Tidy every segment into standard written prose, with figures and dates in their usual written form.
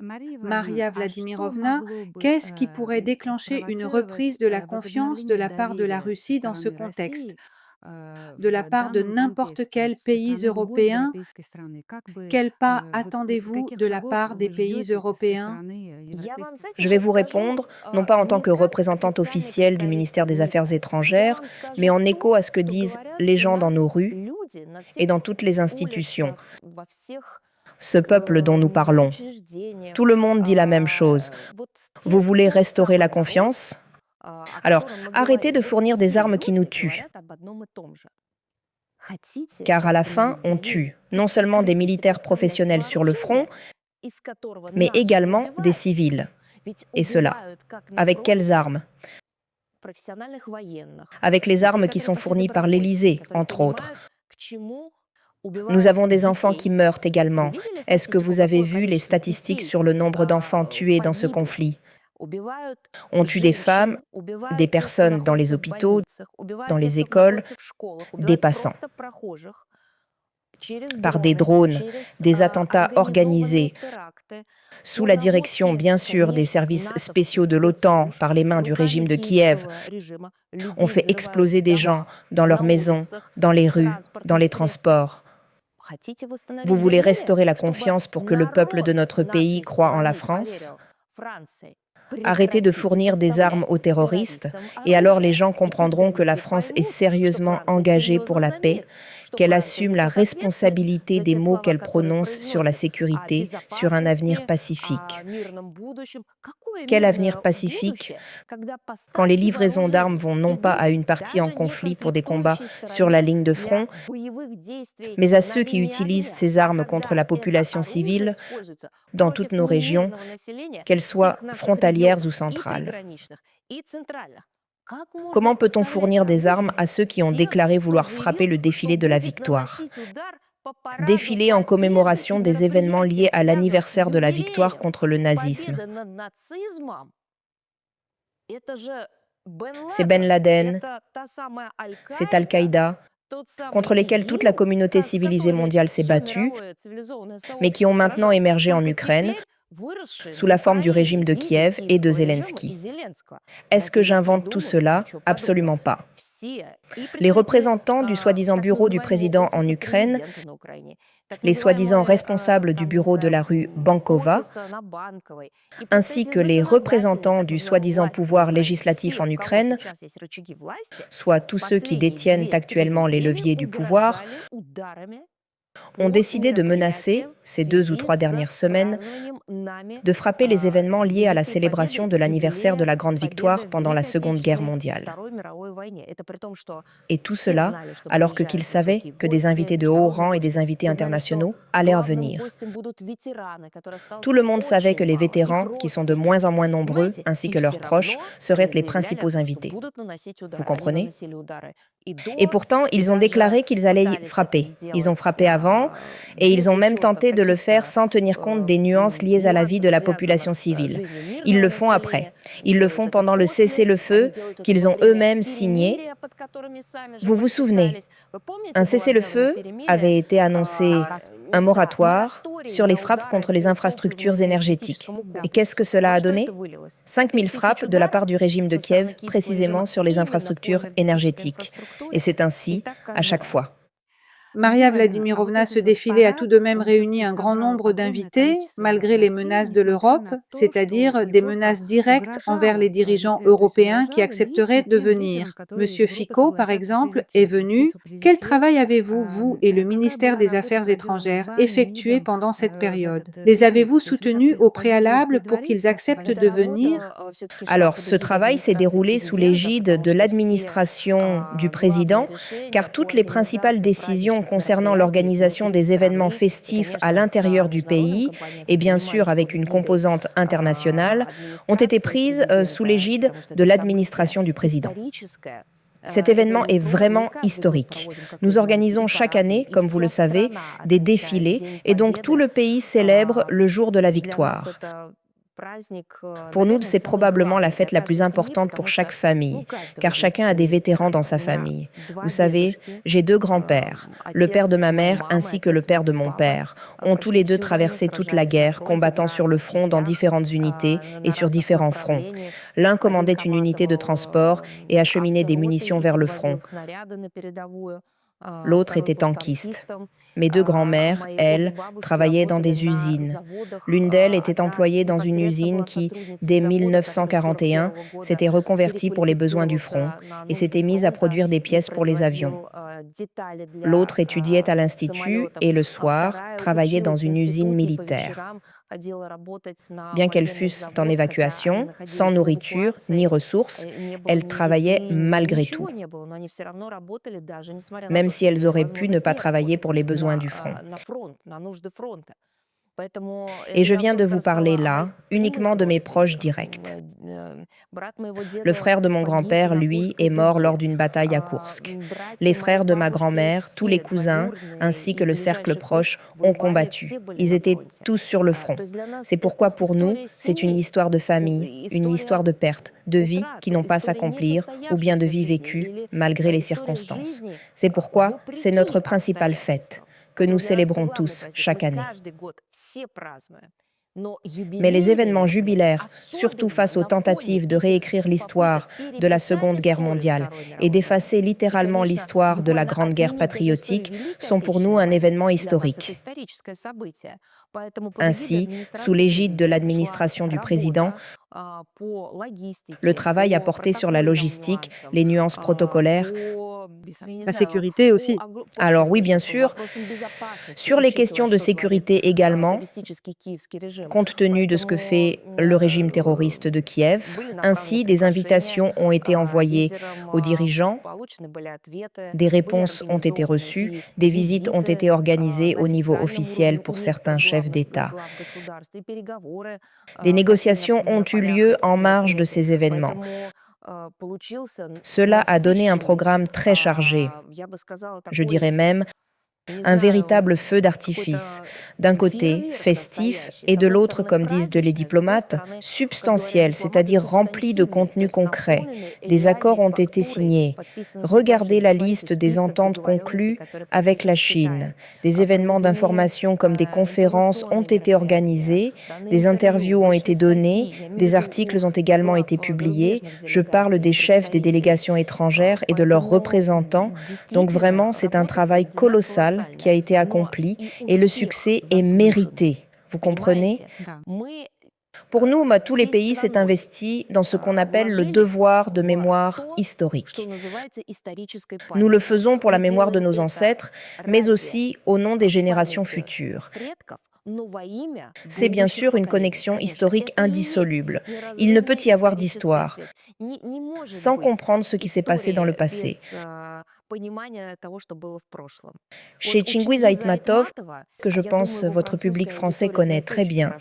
Maria Vladimirovna, qu'est-ce qui pourrait déclencher une reprise de la confiance de la part de la Russie dans ce contexte? De la part de n'importe quel pays européen? Quels pas attendez-vous de la part des pays européens? Je vais vous répondre, non pas en tant que représentante officielle du ministère des Affaires étrangères, mais en écho à ce que disent les gens dans nos rues et dans toutes les institutions. Ce peuple dont nous parlons. Tout le monde dit la même chose. Vous voulez restaurer la confiance? Alors, arrêtez de fournir des armes qui nous tuent. Car à la fin, on tue non seulement des militaires professionnels sur le front, mais également des civils. Et cela, avec quelles armes? Avec les armes qui sont fournies par l'Élysée, entre autres. Nous avons des enfants qui meurent également. Est-ce que vous avez vu les statistiques sur le nombre d'enfants tués dans ce conflit? On tue des femmes, des personnes dans les hôpitaux, dans les écoles, des passants. Par des drones, des attentats organisés, sous la direction bien sûr des services spéciaux de l'OTAN par les mains du régime de Kiev. On fait exploser des gens dans leurs maisons, dans les rues, dans les transports. Vous voulez restaurer la confiance pour que le peuple de notre pays croie en la France? Arrêtez de fournir des armes aux terroristes et alors les gens comprendront que la France est sérieusement engagée pour la paix, qu'elle assume la responsabilité des mots qu'elle prononce sur la sécurité, sur un avenir pacifique. Quel avenir pacifique quand les livraisons d'armes vont non pas à une partie en conflit pour des combats sur la ligne de front, mais à ceux qui utilisent ces armes contre la population civile dans toutes nos régions, qu'elles soient frontalières ou centrales. Comment peut-on fournir des armes à ceux qui ont déclaré vouloir frapper le défilé de la victoire? Défilé en commémoration des événements liés à l'anniversaire de la victoire contre le nazisme. C'est Ben Laden, c'est Al-Qaïda, contre lesquels toute la communauté civilisée mondiale s'est battue, mais qui ont maintenant émergé en Ukraine, sous la forme du régime de Kiev et de Zelensky. Est-ce que j'invente tout cela? Absolument pas. Les représentants du soi-disant bureau du président en Ukraine, les soi-disant responsables du bureau de la rue Bankova, ainsi que les représentants du soi-disant pouvoir législatif en Ukraine, soit tous ceux qui détiennent actuellement les leviers du pouvoir, ont décidé de menacer, ces 2 ou 3 dernières semaines, de frapper les événements liés à la célébration de l'anniversaire de la Grande Victoire pendant la Seconde Guerre mondiale. Et tout cela, alors qu'ils savaient que des invités de haut rang et des invités internationaux allaient venir. Tout le monde savait que les vétérans, qui sont de moins en moins nombreux, ainsi que leurs proches, seraient les principaux invités. Vous comprenez? Et pourtant, ils ont déclaré qu'ils allaient frapper. Ils ont frappé avant et ils ont même tenté de le faire sans tenir compte des nuances liées à la vie de la population civile. Ils le font après. Ils le font pendant le cessez-le-feu qu'ils ont eux-mêmes signé. Vous vous souvenez, un cessez-le-feu avait été annoncé, un moratoire sur les frappes contre les infrastructures énergétiques. Et qu'est-ce que cela a donné? 5000 frappes de la part du régime de Kiev, précisément sur les infrastructures énergétiques. Et c'est ainsi à chaque fois. Maria Vladimirovna, ce défilé a tout de même réuni un grand nombre d'invités, malgré les menaces de l'Europe, c'est-à-dire des menaces directes envers les dirigeants européens qui accepteraient de venir. Monsieur Fico, par exemple, est venu. Quel travail avez-vous, vous et le ministère des Affaires étrangères, effectué pendant cette période? Les avez-vous soutenus au préalable pour qu'ils acceptent de venir? Alors, ce travail s'est déroulé sous l'égide de l'administration du président, car toutes les principales décisions concernant l'organisation des événements festifs à l'intérieur du pays, et bien sûr avec une composante internationale, ont été prises sous l'égide de l'administration du président. Cet événement est vraiment historique. Nous organisons chaque année, comme vous le savez, des défilés, et donc tout le pays célèbre le jour de la victoire. Pour nous, c'est probablement la fête la plus importante pour chaque famille, car chacun a des vétérans dans sa famille. Vous savez, j'ai 2 grands-pères. Le père de ma mère ainsi que le père de mon père ont tous les 2 traversé toute la guerre, combattant sur le front dans différentes unités et sur différents fronts. L'un commandait une unité de transport et acheminait des munitions vers le front. L'autre était tankiste. Mes 2 grands-mères, elles, travaillaient dans des usines. L'une d'elles était employée dans une usine qui, dès 1941, s'était reconvertie pour les besoins du front et s'était mise à produire des pièces pour les avions. L'autre étudiait à l'institut et le soir, travaillait dans une usine militaire. Bien qu'elles fussent en évacuation, sans nourriture ni ressources, elles travaillaient malgré tout, même si elles auraient pu ne pas travailler pour les besoins du front. Et je viens de vous parler là uniquement de mes proches directs. Le frère de mon grand-père, lui, est mort lors d'une bataille à Koursk. Les frères de ma grand-mère, tous les cousins, ainsi que le cercle proche, ont combattu. Ils étaient tous sur le front. C'est pourquoi pour nous, c'est une histoire de famille, une histoire de perte, de vies qui n'ont pas à s'accomplir ou bien de vies vécues malgré les circonstances. C'est pourquoi c'est notre principale fête que nous célébrons tous chaque année. Mais les événements jubilaires, surtout face aux tentatives de réécrire l'histoire de la Seconde Guerre mondiale et d'effacer littéralement l'histoire de la Grande Guerre patriotique, sont pour nous un événement historique. Ainsi, sous l'égide de l'administration du président, le travail a porté sur la logistique, les nuances protocolaires. La sécurité aussi. Alors oui, bien sûr, sur les questions de sécurité également, compte tenu de ce que fait le régime terroriste de Kiev. Ainsi, des invitations ont été envoyées aux dirigeants, des réponses ont été reçues, des visites ont été organisées au niveau officiel pour certains chefs d'État. Des négociations ont eu lieu en marge de ces événements. Cela a donné un programme très chargé, je dirais même un véritable feu d'artifice, d'un côté festif et de l'autre, comme disent les diplomates, substantiel, c'est-à-dire rempli de contenu concret. Des accords ont été signés. Regardez la liste des ententes conclues avec la Chine. Des événements d'information comme des conférences ont été organisés, des interviews ont été données, des articles ont également été publiés. Je parle des chefs des délégations étrangères et de leurs représentants. Donc vraiment, c'est un travail colossal qui a été accompli et le succès est mérité. Vous comprenez ? Pour nous, tous les pays s'est investi dans ce qu'on appelle le devoir de mémoire historique. Nous le faisons pour la mémoire de nos ancêtres, mais aussi au nom des générations futures. C'est bien sûr une connexion historique indissoluble. Il ne peut y avoir d'histoire sans comprendre ce qui s'est passé dans le passé. Chez Chinguiz Aitmatov, que je pense votre public français connaît très bien,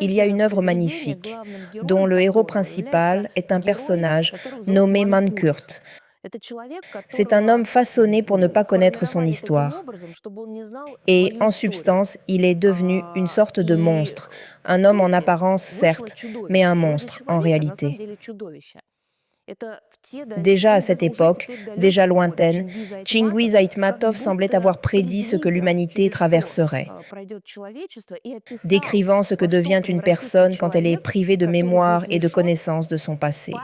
il y a une œuvre magnifique, dont le héros principal est un personnage nommé Mankurt. C'est un homme façonné pour ne pas connaître son histoire. Et en substance, il est devenu une sorte de monstre. Un homme en apparence, certes, mais un monstre en réalité. Déjà à cette époque, déjà lointaine, Chinguiz Aitmatov semblait avoir prédit ce que l'humanité traverserait, décrivant ce que devient une personne quand elle est privée de mémoire et de connaissance de son passé.